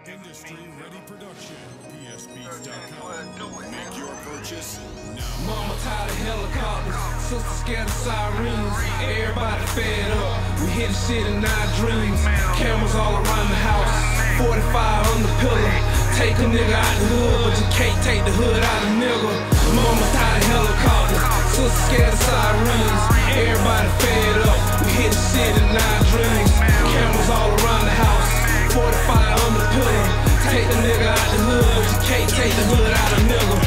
Industry Ready Production, PSBeats.com. Make your purchase now. Mama tired of helicopters, sister scared of sirens. Everybody fed up, we hear the shit in our dreams. Cameras all around the house, 45 on the pillar. Take a nigga out the hood, but you can't take the hood out of nigga. Mama tired of helicopters, sister scared of sirens. Everybody fed up, we hear the shit in our dreams. Cameras all around the house, 45 on the pillar. Take the nigga out the hood, but you can't take the hood out of nigga.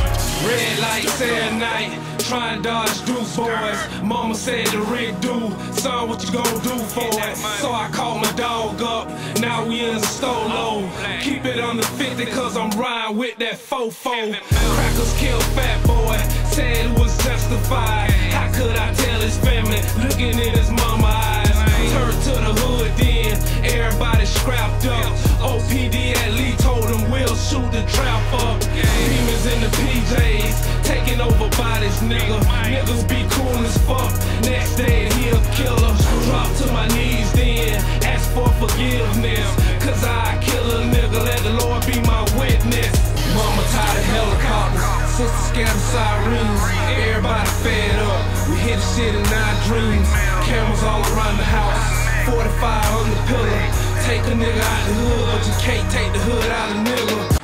Red lights at night, try and dodge Duke boys. Mama said the rig do, son, what you gon' do for it? So I called my dog up, now we in the stolo. Keep it under 50 cause I'm riding with that fofo. Crackers killed Fat Boy, said it was justified. How could I tell his family, looking in his mama eyes? Turn to the hood then, everybody scrapped up. OPD at Lee told him we'll shoot the trap up. Demons in the PJs, taking over bodies, nigga. Niggas be cool as fuck, next day he a killer. Drop to my knees then, ask for forgiveness. Cause I kill a nigga, let the Lord be my witness. Mama tired of helicopters, sister scared of sirens. Everybody fed up, we hear the shit in our dreams. Cameras all around the house, 45 on the pillar. Take a nigga out the hood, but you can't take the hood out of nigga.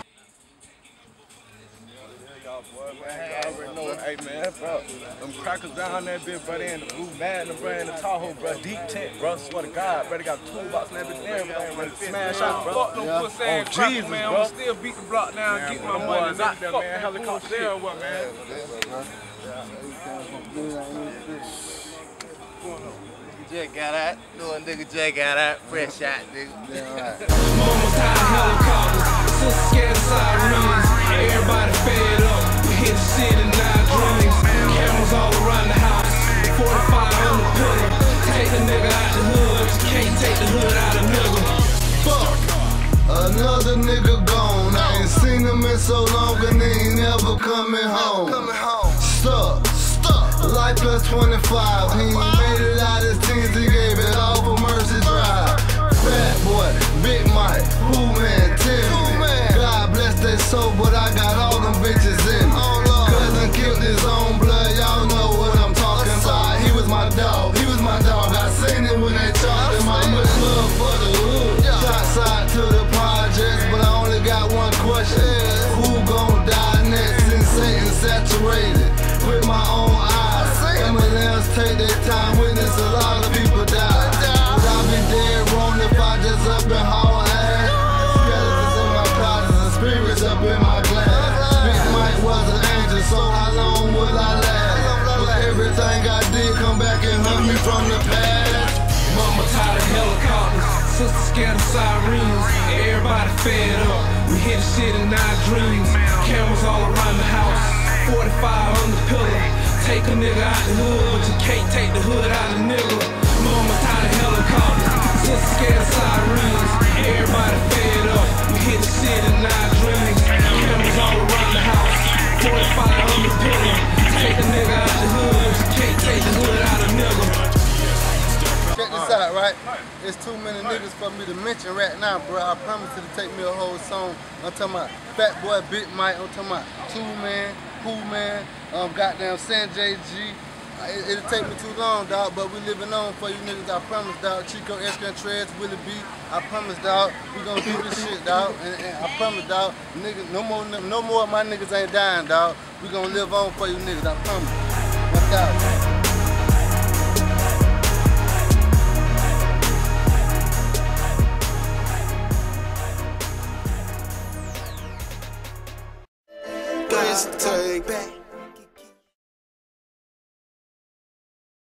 Hey man, bro, them crackers down there, bit, bro, they in the blue Madden, bro, in the Tahoe, bro, deep tent, bro, swear to God, bro, they got a toolbox and everything, everything, ready to smash out, bro. Fuck them pussy ass crackers, man, I'ma still beat the block down and get my money, not fuck man, helicopter there or what, man? Jack got out, little nigga Jack got out, fresh out, nigga. Mama tired of helicopters, sister scared of sirens. Everybody fed up, we hear the shit in our dreams. Cameras all around the house, 45 on the pillar. Take the nigga out the hood, you can't take the hood out of nigga. Fuck, another nigga gone. I ain't seen him in so long and he ain't never coming home. Stuck. Life plus 25, he ain't made it out his teens, he gave it all for Mercy Drive. Fat Boy, Big Mike, Who Man, Timmy. God bless their soul, but I got all them bitches in me. Cousin killed his own blood, y'all know what I'm talking about. He was my dog, I seen it when they talked him. I much love for the hood. Shots out to the projects, but I only got one question. Who gon' die next? Insane, saturated with my own eyes. M&Ms take their time, witness a lot of people die. Would I be dead wrong if I just up and haul ass? Skeletons in my closet and spirits up in my glass. Big Mike was an angel, so how long will I last? But everything I did come back and hunt me from the past. Mama tired of helicopters, sister scared of sirens. Everybody fed up, we hear the shit in our dreams. Cameras all around the house, 45 on the pillar. Take a nigga out the hood, but you can't take the hood out of nigga. Mama tired of helicopters, sister scared of sirens. Everybody fed up, we hear the shit in our dreams. Cameras all around the house, 45 on the pillar. Take a nigga out the hood, but you can't take the hood out of nigga. Check this out, right? There's too many niggas for me to mention right now, bro. I promise you to take me a whole song. I'm talking about Fat Boy, Big Mike. I'm talking about Two Man, Who Man, goddamn Sanjay G. It'll take me too long, dog, but we living on for you niggas. I promise, dog. Chico Escantraz, Willie B. I promise, dog. We gonna do this shit, dog. And I promise, dog. Niggas, no more of my niggas ain't dying, dog. We gonna live on for you niggas. I promise. 1,000.